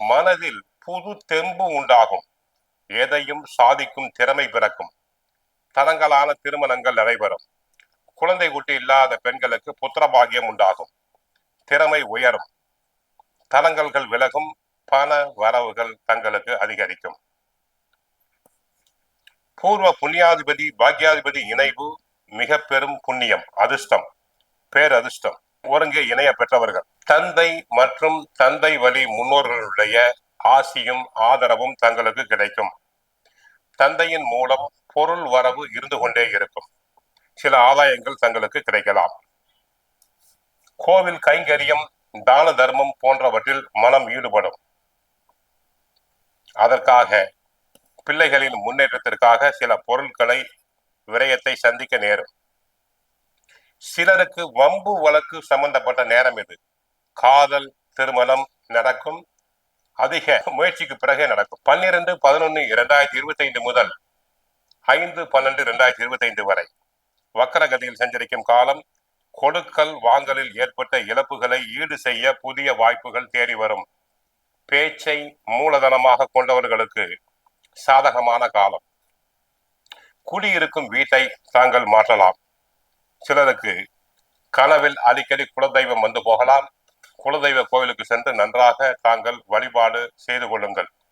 மனதில் புது தெம்பு உண்டாகும். எதையும் சாதிக்கும் திறமை பிறக்கும். தடங்கலான திருமணங்கள் நடைபெறும். குழந்தை குட்டி இல்லாத பெண்களுக்கு புத்திரபாகியம் உண்டாகும். திறமை உயரும். தடங்கல்கள் விலகும். பண வரவுகள் தங்களுக்கு அதிகரிக்கும். பூர்வ புண்ணியாதிபதி பாக்யாதிபதி இணைவு மிக பெரும் புண்ணியம், அதிர்ஷ்டம், பேரதிர்ஷ்டம். ஒருங்கே இணைய பெற்றவர்கள். தந்தை மற்றும் தந்தை வழி முன்னோர்களுடைய ஆசியும் ஆதரவும் தங்களுக்கு கிடைக்கும். தந்தையின் மூலம் பொருள் வரவு இருந்து கொண்டே இருக்கும். சில ஆதாயங்கள் தங்களுக்கு கிடைக்கலாம். கோவில் கைங்கரியம், தான தர்மம் போன்றவற்றில் மனம் ஈடுபடும். அதற்காக பிள்ளைகளின் முன்னேற்றத்திற்காக சில பொருட்களை விரயத்தை சந்திக்க நேரும். சிலருக்கு வம்பு வழக்கு சம்பந்தப்பட்ட நேரம் இது. காதல் திருமணம் நடக்கும். அதிக முயற்சிக்கு பிறகே நடக்கும். 12/11/2025 முதல் 5/12/2025 வரை வக்கரகதியில் சஞ்சரிக்கும் காலம். கொடுக்கல் வாங்கலில் ஏற்பட்ட இழப்புகளை ஈடு செய்ய புதிய வாய்ப்புகள் தேடி வரும். பேச்சை மூலதனமாக கொண்டவர்களுக்கு சாதகமான காலம். குடியிருக்கும் வீட்டை தாங்கள் மாற்றலாம். சிலருக்கு கனவில் அடிக்கடி குலதெய்வம் வந்து போகலாம். குலதெய்வ கோவிலுக்கு சென்று நன்றாக தாங்கள் வழிபாடு செய்து கொள்ளுங்கள்.